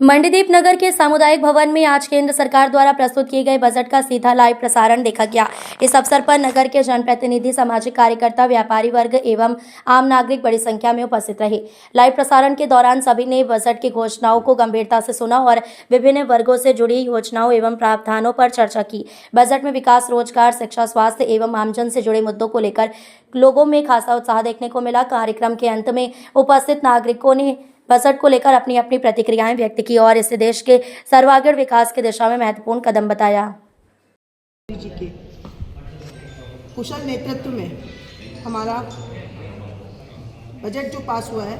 मंडीदीप नगर के सामुदायिक भवन में आज केंद्र सरकार द्वारा प्रस्तुत किए गए बजट का सीधा लाइव प्रसारण देखा गया। इस अवसर पर नगर के जनप्रतिनिधि, सामाजिक कार्यकर्ता, व्यापारी वर्ग एवं आम नागरिक बड़ी संख्या में उपस्थित रहे। लाइव प्रसारण के दौरान सभी ने बजट की घोषणाओं को गंभीरता से सुना और विभिन्न वर्गों से जुड़ी योजनाओं एवं प्रावधानों पर चर्चा की। बजट में विकास, रोजगार, शिक्षा, स्वास्थ्य एवं आमजन से जुड़े मुद्दों को लेकर लोगों में खासा उत्साह देखने को मिला। कार्यक्रम के अंत में उपस्थित नागरिकों ने बजट को लेकर अपनी अपनी प्रतिक्रियाएं व्यक्त की और इसे देश के सर्वांगीण विकास की दिशा में महत्वपूर्ण कदम बताया। जी के कुशल नेतृत्व में हमारा बजट जो पास हुआ है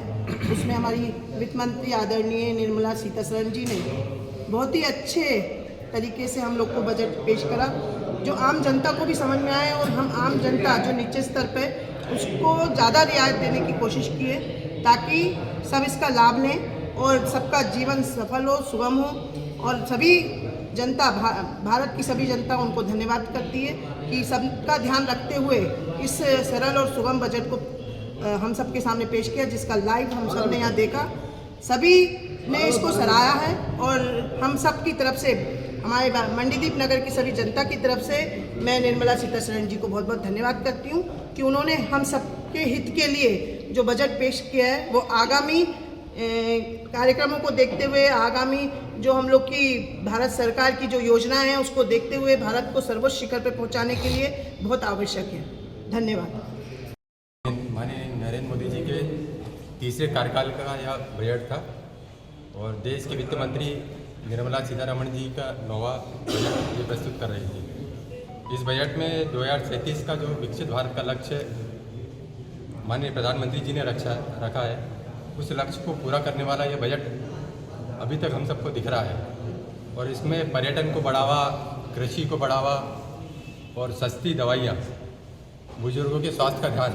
उसमें हमारी वित्त मंत्री आदरणीय निर्मला सीतारमण जी ने बहुत ही अच्छे तरीके से हम लोग को बजट पेश करा, जो आम जनता को भी समझ में आए और हम आम जनता जो नीचे स्तर पे उसको ज़्यादा रियायत देने की कोशिश किए ताकि सब इसका लाभ लें और सबका जीवन सफल हो, सुगम हो। और सभी जनता, भारत की सभी जनता उनको धन्यवाद करती है कि सबका ध्यान रखते हुए इस सरल और सुगम बजट को हम सबके सामने पेश किया, जिसका लाइव हम सब ने यहाँ देखा। सभी ने इसको सराहा है और हम सब की तरफ से, हमारे मंडीदीप नगर की सभी जनता की तरफ से मैं निर्मला सीतारमण जी को बहुत बहुत धन्यवाद करती हूँ कि उन्होंने हम सबके हित के लिए जो बजट पेश किया है वो आगामी कार्यक्रमों को देखते हुए, आगामी जो हम लोग की भारत सरकार की जो योजनाएं हैं उसको देखते हुए भारत को सर्वोच्च शिखर पर पहुंचाने के लिए बहुत आवश्यक है। धन्यवाद। माननीय नरेंद्र मोदी जी के तीसरे कार्यकाल का यह बजट था और देश के वित्त मंत्री निर्मला सीतारमण जी का 9वां बजट ये प्रस्तुत कर रही थी। इस बजट में 2037 का जो विकसित भारत का लक्ष्य माननीय प्रधानमंत्री जी ने रखा है, उस लक्ष्य को पूरा करने वाला यह बजट अभी तक हम सबको दिख रहा है। और इसमें पर्यटन को बढ़ावा, कृषि को बढ़ावा और सस्ती दवाइयाँ, बुजुर्गों के स्वास्थ्य का ध्यान,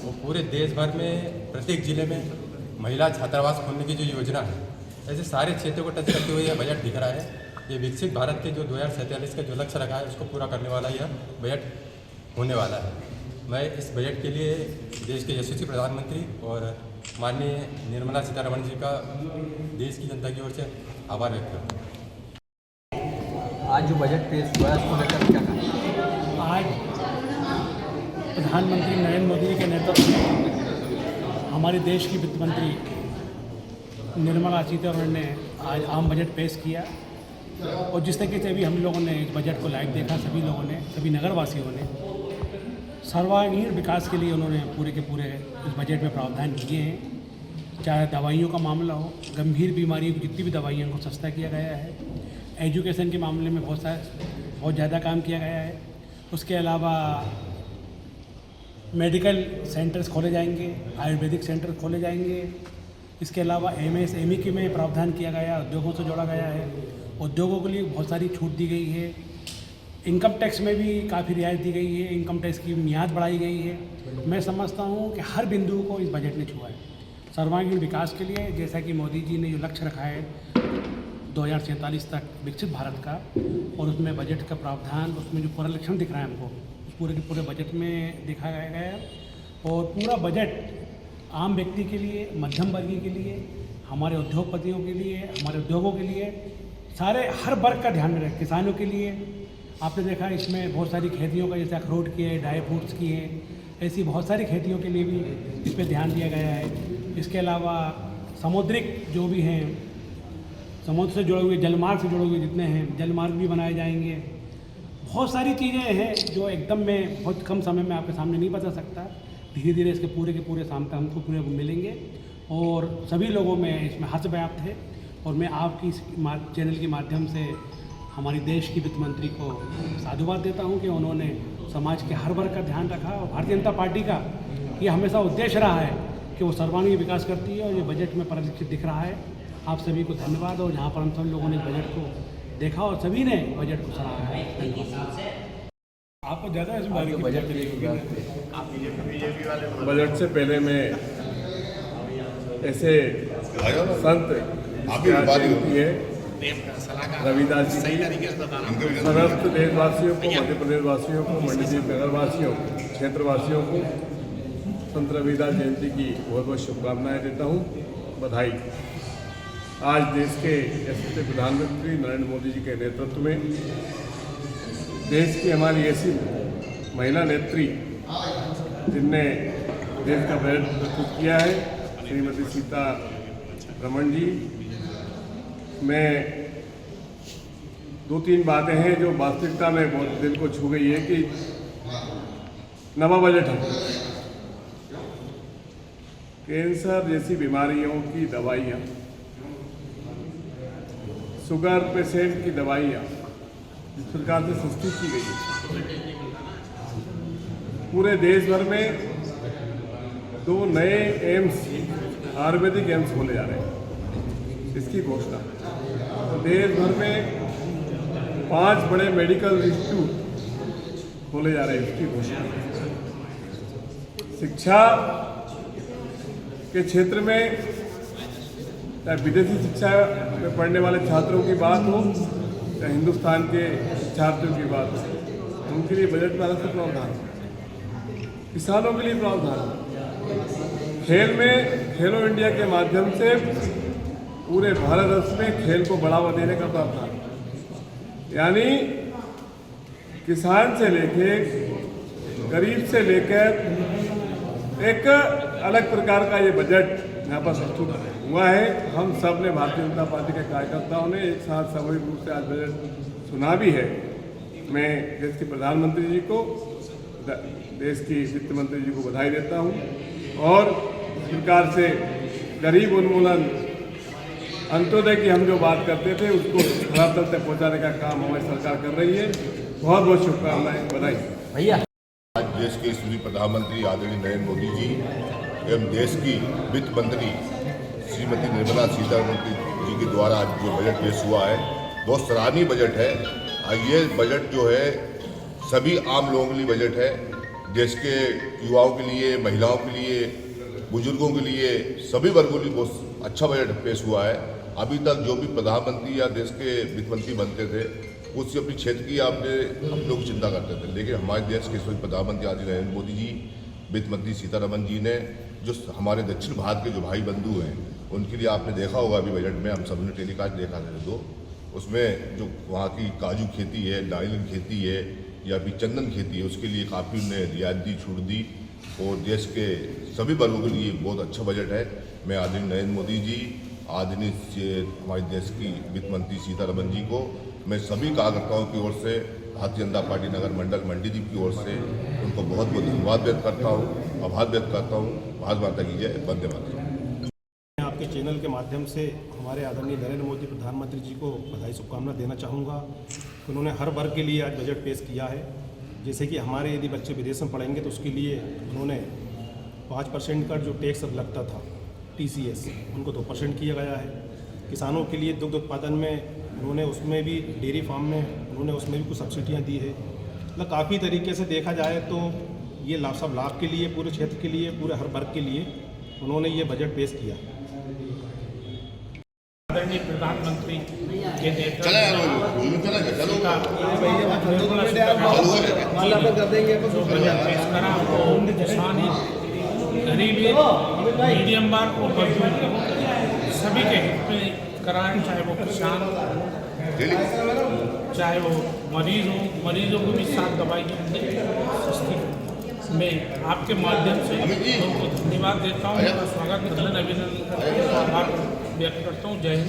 वो पूरे देश भर में प्रत्येक जिले में महिला छात्रावास खोलने की जो योजना है, ऐसे सारे क्षेत्रों को टच करते हुए यह बजट दिख रहा है। ये विकसित भारत के जो 2047 का जो लक्ष्य रखा है उसको पूरा करने वाला यह बजट होने वाला है। मैं इस बजट के लिए देश के यशस्वी प्रधानमंत्री और माननीय निर्मला सीतारमण जी का देश की जनता की ओर से आभार व्यक्त करता हूँ। आज जो बजट पेश हुआ है उसको लेकर क्या कहा? आज प्रधानमंत्री नरेंद्र मोदी जी के नेतृत्व में हमारे देश की वित्त मंत्री निर्मला सीतारमण ने आज आम बजट पेश किया और जिस तरीके से अभी हम लोगों ने इस बजट को लाइव देखा, सभी लोगों ने, सभी नगरवासियों ने सर्वांगीण विकास के लिए उन्होंने पूरे के पूरे इस बजट में प्रावधान किए हैं। चाहे दवाइयों का मामला हो, गंभीर बीमारियों की जितनी भी दवाइयाँ को सस्ता किया गया है। एजुकेशन के मामले में बहुत ज़्यादा काम किया गया है। उसके अलावा मेडिकल सेंटर्स खोले जाएंगे, आयुर्वेदिक सेंटर खोले जाएंगे। इसके अलावा MSME के में प्रावधान किया गया, उद्योगों से जोड़ा गया है। उद्योगों के लिए बहुत सारी छूट दी गई है। इनकम टैक्स में भी काफ़ी रियायत दी गई है, इनकम टैक्स की मियाद बढ़ाई गई है। मैं समझता हूँ कि हर बिंदु को इस बजट ने छुआ है सर्वांगीण विकास के लिए। जैसा कि मोदी जी ने जो लक्ष्य रखा है 2047 तक विकसित भारत का, और उसमें बजट का प्रावधान, उसमें जो पूरा लक्षण दिख रहा है हमको, उस पूरे के पूरे बजट में दिखा गया है। और पूरा बजट आम व्यक्ति के लिए, मध्यम वर्गीय के लिए, हमारे उद्योगपतियों के लिए, हमारे उद्योगों के लिए, सारे हर वर्ग का ध्यान में रखे। किसानों के लिए आपने देखा इसमें बहुत सारी खेतियों का, जैसे अखरोट की है, ड्राई फ्रूट्स की है, ऐसी बहुत सारी खेतियों के लिए भी इस पर ध्यान दिया गया है। इसके अलावा समुद्रिक जो भी हैं, समुद्र से जुड़े हुए, जलमार्ग से जुड़े हुए जितने हैं, जलमार्ग भी बनाए जाएंगे। बहुत सारी चीज़ें हैं जो एकदम में बहुत कम समय में आपके सामने नहीं बता सकता। धीरे धीरे इसके पूरे के पूरे सामने हमको पूरे मिलेंगे और सभी लोगों में इसमें हर्ष व्याप्त है। और मैं आपकी इस चैनल के माध्यम से हमारी देश की वित्त मंत्री को साधुवाद देता हूं कि उन्होंने समाज के हर वर्ग का ध्यान रखा। और भारतीय जनता पार्टी का ये हमेशा उद्देश्य रहा है कि वो सर्वांगीण विकास करती है और ये बजट में परिलक्षित दिख रहा है। आप सभी को धन्यवाद। और जहाँ पर हम सब लोगों ने बजट को देखा और सभी ने बजट को सराहा है। आपको ज़्यादा इसमें बजट से पहले मैं ऐसे संत होती है रविदास जी की समस्त देशवासियों को, मध्य प्रदेश वासियों को, मंडीदीप नगर वासियों, क्षेत्रवासियों को संत रविदास जयंती की बहुत बहुत शुभकामनाएं देता हूँ, बधाई। आज देश के यशस्वी प्रधानमंत्री नरेंद्र मोदी जी के नेतृत्व में देश की हमारी ऐसी महिला नेत्री जिनने देश का बजट प्रस्तुत किया है, श्रीमती सीतारमण जी, मैं 2-3 बातें हैं जो वास्तविकता में बहुत दिल को छू गई है कि नवा बजट है, कैंसर जैसी बीमारियों की दवाइयाँ, शुगर पेशेंट की दवाइयाँ जिस प्रकार से सस्ती की गई है, पूरे देश भर में 2 नए एम्स, आयुर्वेदिक एम्स खोले जा रहे हैं, इसकी घोषणा। देश भर में 5 बड़े मेडिकल इंस्टीट्यूट खोले जा रहे हैं, इसकी घोषणा। शिक्षा के क्षेत्र में चाहे विदेशी शिक्षा में पढ़ने वाले छात्रों की बात हो, चाहे हिंदुस्तान के छात्रों की बात हो, उनके लिए बजट में अलग से प्रावधान, किसानों के लिए प्रावधान, खेल में खेलो इंडिया के माध्यम से पूरे भारतवर्ष में खेल को बढ़ावा देने का प्रावधान, यानी किसान से लेके गरीब से लेकर एक अलग प्रकार का ये बजट यहाँ पर प्रस्तुत हुआ है। हम सब ने, भारतीय जनता पार्टी के कार्यकर्ताओं ने एक साथ सामूहिक रूप से आज बजट सुना भी है। मैं देश के प्रधानमंत्री जी को, देश की वित्त मंत्री जी को बधाई देता हूँ और इस प्रकार से गरीब उन्मूलन, अंत्योदय की हम जो बात करते थे उसको धरातल तक पहुँचाने का काम हमारी सरकार कर रही है। बहुत बहुत शुभकामनाएं, बधाई भैया। आज देश के यशस्वी प्रधानमंत्री आदरणीय नरेंद्र मोदी जी एवं देश की वित्त मंत्री श्रीमती निर्मला सीतारमण जी के द्वारा आज जो बजट पेश हुआ है, बहुत सराहनीय बजट है। ये बजट जो है सभी आम लोगों के लिए बजट है, देश के युवाओं के लिए, महिलाओं के लिए, बुजुर्गों के लिए, सभी वर्गों के लिए बहुत अच्छा बजट पेश हुआ है। अभी तक जो भी प्रधानमंत्री या देश के वित्त मंत्री बनते थे उससे अपनी क्षेत्र की हम लोग चिंता करते थे, लेकिन हमारे देश के प्रधानमंत्री आदरणीय नरेंद्र मोदी जी, वित्त मंत्री सीतारमण जी ने जो हमारे दक्षिण भारत के जो भाई बंधु हैं उनके लिए आपने देखा होगा अभी बजट में हम सबने टेलीकास्ट देखा था, उसमें जो वहाँ की काजू खेती है, नारियल खेती है या फिर चंदन खेती है, उसके लिए काफ़ी उन्हें रियायत दी, छूट दी और देश के सभी वर्गों के लिए बहुत अच्छा बजट है। मैं आदरणीय नरेंद्र मोदी जी, आदरणीय हमारे देश की वित्त मंत्री सीतारमण जी को मैं सभी कार्यकर्ताओं की ओर से, भारतीय जनता पार्टी नगर मंडल मंडीदीप की ओर से उनको बहुत बहुत धन्यवाद व्यक्त करता हूँ, आभार व्यक्त करता हूँ। भारत माता की जय, वंदे मातरम। आपके चैनल के माध्यम से हमारे आदरणीय नरेंद्र मोदी प्रधानमंत्री जी को बधाई शुभकामना देना चाहूँगा। उन्होंने हर वर्ग के लिए आज बजट पेश किया है। जैसे कि हमारे यदि बच्चे विदेश में पढ़ेंगे तो उसके लिए उन्होंने 5% का जो टैक्स लगता था TCS, उनको 2% किया गया है। किसानों के लिए दुग्ध उत्पादन में उन्होंने उसमें भी, डेयरी फार्म में उन्होंने उसमें भी कुछ सब्सिडियाँ दी है। मतलब काफ़ी तरीके से देखा जाए तो ये सब लाभ के लिए, पूरे क्षेत्र के लिए, पूरे हर वर्ग के लिए उन्होंने ये बजट पेश किया। आदरणीय प्रधानमंत्री के नेतृत्व जो बजट पेश करा वो किसान गरीब, मीडियम वर्ग और मजदूर सभी के हित में कराएं, चाहे वो किसान, चाहे वो मरीज हो, मरीजों को भी 7 दवाइयाँ सस्ती। मैं आपके माध्यम से उनको धन्यवाद देता हूँ, उनका स्वागत, अभिनंदन, आभार व्यक्त करता हूँ। जय हिंद।